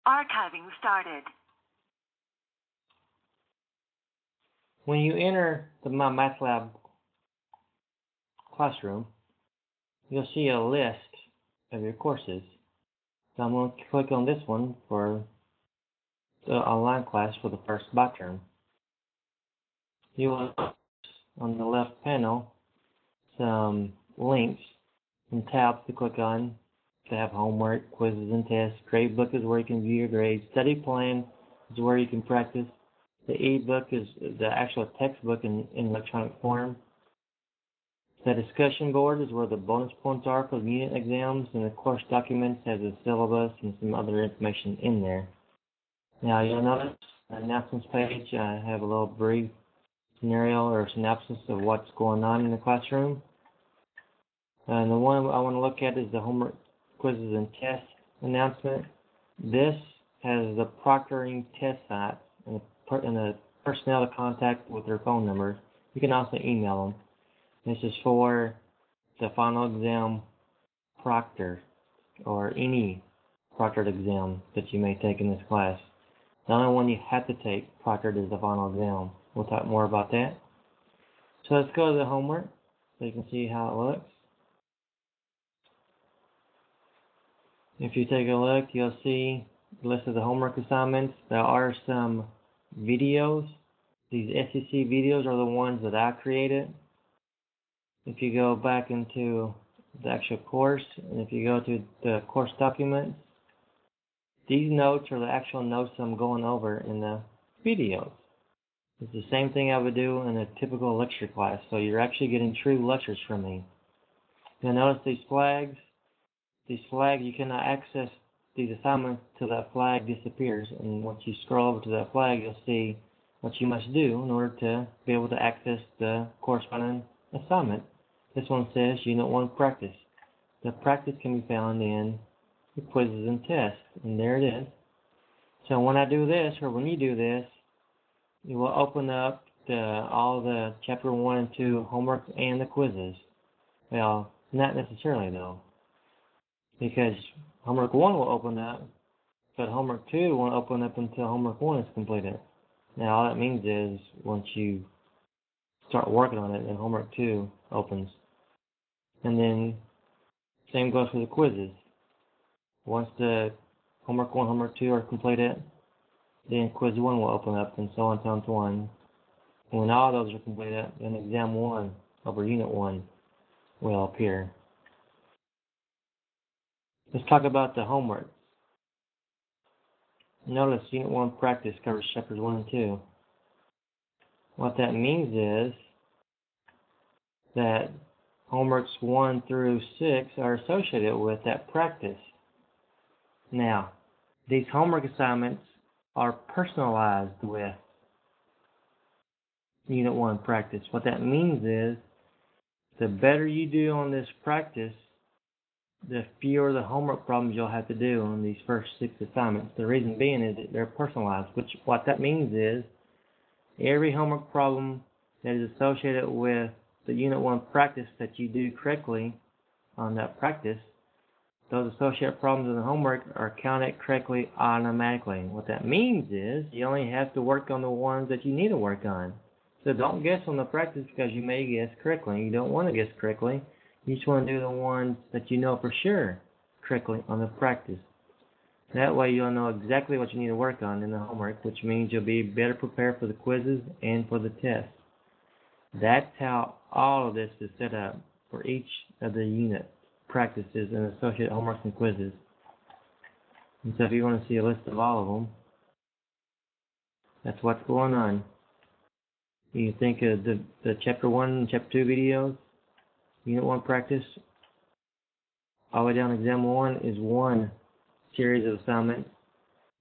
Archiving started. When you enter the MyMathLab classroom, you'll see a list of your courses. So I'm going to click on this one for the online class for the first bi-term. You will see on the left panel some links and tabs to click on to have homework, quizzes, and tests. Gradebook is where you can view your grades. Study plan is where you can practice. The e-book is the actual textbook in electronic form. The discussion board is where the bonus points are for the unit exams, and the course documents has a syllabus and some other information in there. Now you'll notice the announcements page. I have a little brief scenario or synopsis of what's going on in the classroom. And the one I want to look at is the homework, quizzes, and tests announcement. This has the proctoring test sites and the personnel to contact with their phone numbers. You can also email them. This is for the final exam proctor or any proctored exam that you may take in this class. The only one you have to take proctored is the final exam. We'll talk more about that. So let's go to the homework so you can see how it looks. If you take a look, you'll see the list of the homework assignments. There are some videos. These SEC videos are the ones that I created. If you go back into the actual course, and if you go to the course documents, these notes are the actual notes I'm going over in the videos. It's the same thing I would do in a typical lecture class, so you're actually getting true lectures from me. You'll notice these flags. These flags, you cannot access these assignments till that flag disappears, and once you scroll over to that flag, you'll see what you must do in order to be able to access the corresponding assignment. This one says Unit 1 Practice. The practice can be found in the quizzes and tests, and there it is. So when I do this, or when you do this, you will open up all the Chapter 1 and 2 homework and the quizzes. Well, not necessarily though, because Homework 1 will open up, but Homework 2 won't open up until Homework 1 is completed. Now all that means is once you start working on it, then Homework 2 opens. And then same goes for the quizzes. Once the Homework 1, Homework 2 are completed, then Quiz 1 will open up, and so on down to 1. And when all those are completed, then Exam 1 over Unit 1 will appear. Let's talk about the homework. Notice Unit 1 Practice covers Chapters 1 and 2. What that means is that Homeworks 1 through 6 are associated with that practice. Now, these homework assignments are personalized with Unit 1 Practice. What that means is the better you do on this practice, the fewer the homework problems you'll have to do on these first 6 assignments. The reason being is that they're personalized, what that means is every homework problem that is associated with the Unit 1 practice that you do correctly on that practice, those associated problems in the homework are counted correctly automatically. What that means is you only have to work on the ones that you need to work on. So don't guess on the practice because you may guess correctly. You don't want to guess correctly. You just want to do the ones that you know for sure correctly on the practice. That way you'll know exactly what you need to work on in the homework, which means you'll be better prepared for the quizzes and for the tests. That's how all of this is set up for each of the unit practices and associated homeworks and quizzes. And so if you want to see a list of all of them, that's what's going on. You think of the Chapter 1 and Chapter 2 videos, Unit 1 Practice, all the way down to Exam 1 is one series of assignments.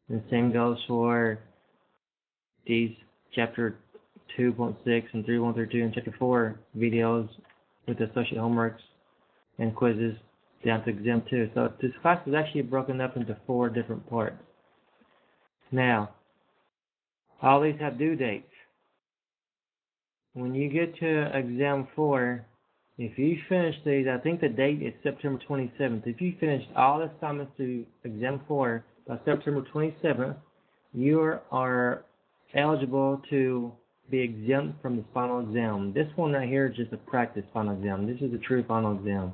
And the same goes for these Chapter 2.6 and 3.132 and Chapter 4 videos with the associated homeworks and quizzes down to Exam 2. So this class is actually broken up into 4 different parts. Now, all these have due dates. When you get to Exam 4, If you finish these, I think the date is September 27th. If you finished all the assignments to Exam 4 by September 27th, you are eligible to be exempt from this final exam. This one right here is just a practice final exam. This is the true final exam.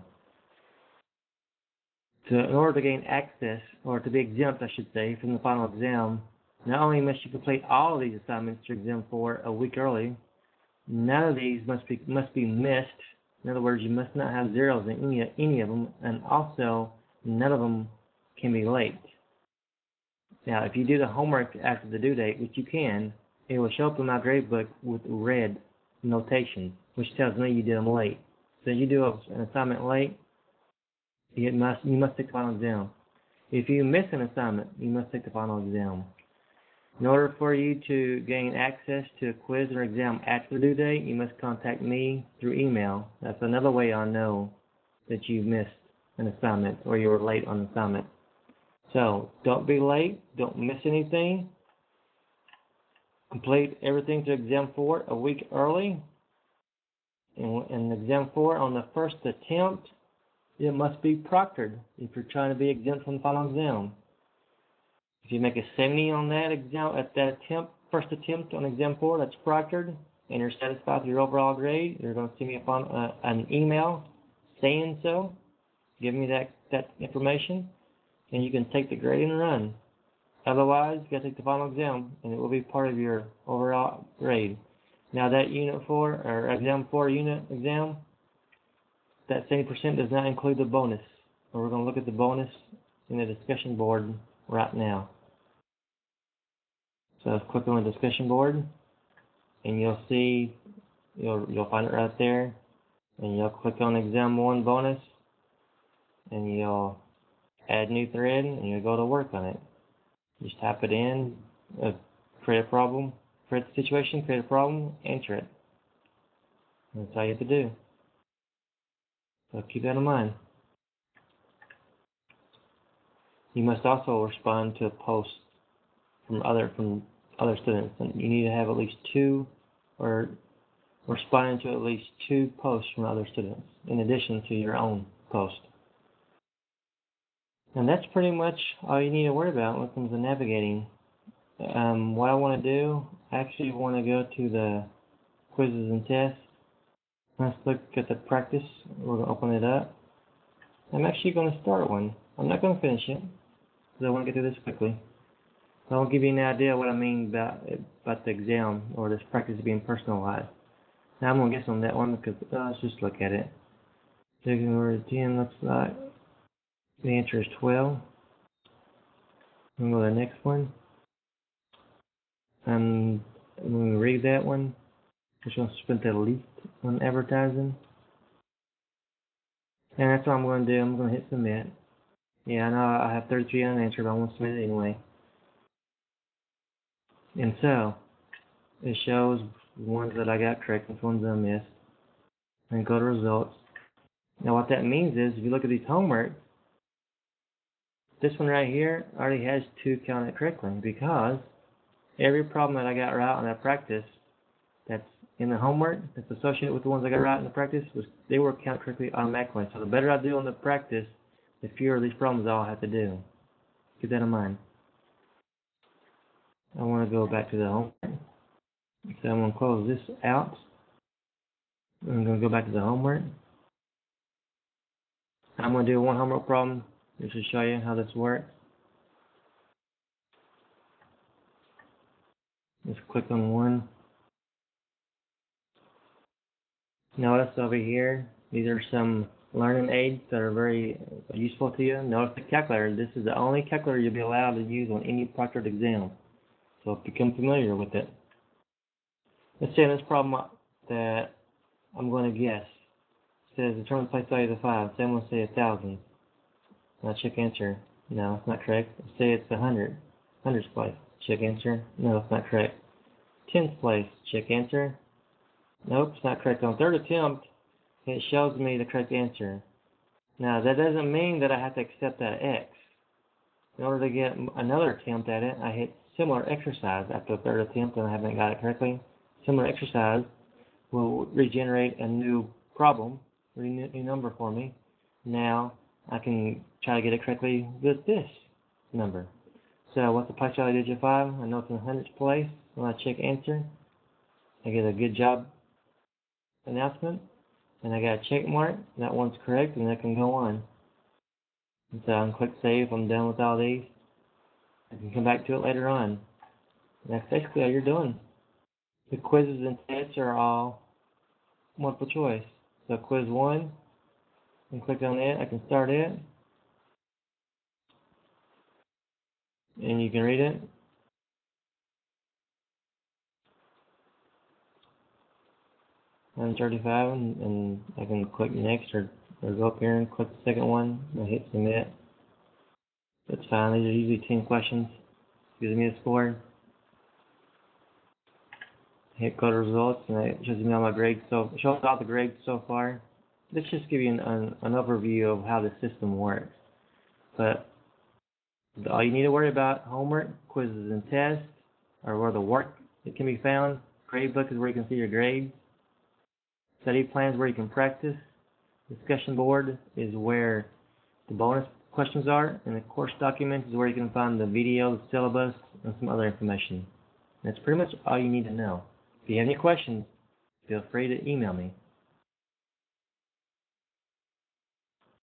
In order to gain access, or to be exempt, I should say, from the final exam, not only must you complete all of these assignments to Exam 4 a week early, none of these must be missed. In other words, you must not have zeros in any of them, and also none of them can be late. Now, if you do the homework after the due date, which you can, it will show up in my grade book with red notation, which tells me you did them late. So you do an assignment late, you must take the final exam. If you miss an assignment, you must take the final exam. In order for you to gain access to a quiz or exam after the due date, you must contact me through email. That's another way I know that you missed an assignment or you were late on an assignment. So don't be late. Don't miss anything. Complete everything to Exam 4 a week early. In Exam 4, on the first attempt, it must be proctored if you're trying to be exempt from the final exam. If you make a 70 on that exam, at that first attempt on Exam 4, that's proctored, and you're satisfied with your overall grade, you're going to send me an email saying so, giving me that information, and you can take the grade and run. Otherwise, you got to take the final exam, and it will be part of your overall grade. Now that Unit 4, or Exam 4 unit exam, that 70% does not include the bonus. And we're going to look at the bonus in the discussion board right now. So let's click on the discussion board, and you'll see, you'll find it right there, and you'll click on Exam 1 bonus, and you'll add new thread, and you'll go to work on it. Just type it in, create a problem, create the situation, create a problem, enter it. That's all you have to do. So keep that in mind. You must also respond to a post from other students, and you need to have at least 2, or responding to at least 2 posts from other students in addition to your own post. And that's pretty much all you need to worry about when it comes to navigating. What I want to do, I actually want to go to the quizzes and tests. Let's look at the practice. We're going to open it up. I'm actually going to start one. I'm not going to finish it because I want to get through this quickly. I'll give you an idea what I mean about the exam or this practice being personalized. Now I'm going to guess on that one because let's just look at it. Taking word 10 looks like the answer is 12. I'm going to go to the next one. I'm going to read that one. Which one spent the least on advertising. And that's what I'm going to do. I'm going to hit submit. Yeah, I know I have 33 unanswered, but I want to submit it anyway. And so, it shows ones that I got correct, which ones I missed. And go to results. Now what that means is, if you look at these homework, this one right here already has 2 counted correctly, because every problem that I got right on that practice that's in the homework that's associated with the ones I got right in the practice, they were counted correctly automatically. So the better I do on the practice, the fewer of these problems I'll have to do. Keep that in mind. I want to go back to the homework. So I'm going to close this out. I'm going to go back to the homework. I'm going to do one homework problem just to show you how this works. Just click on one. Notice over here, these are some learning aids that are very useful to you. Notice the calculator. This is the only calculator you'll be allowed to use on any proctored exam. So become familiar with it. Let's say in this problem that I'm going to guess. It says determine the place value of the 5. Say I'm going to say 1,000. Now check answer. No, it's not correct. Say it's 100. 100's place. Check answer. No, it's not correct. 10th place. Check answer. Nope, it's not correct. On third attempt, it shows me the correct answer. Now, that doesn't mean that I have to accept that X. In order to get another attempt at it, I hit similar exercise after the third attempt and I haven't got it correctly. Similar exercise will regenerate a new problem, new number for me. Now I can try to get it correctly with this number. So what's the punctuality digit 5? I know it's in the hundredths place. When I check enter, I get a good job announcement, and I got a check mark. That one's correct, and I can go on. And so I can click save if I'm done with all these. I can come back to it later on. And that's basically all you're doing. The quizzes and tests are all multiple choice. So quiz 1, and click on it. I can start it, and you can read it. I'm 35, and I can click next or go up here and click the second one and hit submit. That's fine. These are usually 10 questions. Gives me a score. Hit go to results, and it shows me all my grades. So it shows all the grades so far. Let's just give you an overview of how the system works. But all you need to worry about: homework, quizzes, and tests are where the work it can be found. Gradebook is where you can see your grades. Study plans where you can practice. Discussion board is where the bonus questions are, and the course documents is where you can find the video, the syllabus, and some other information. That's pretty much all you need to know. If you have any questions, feel free to email me.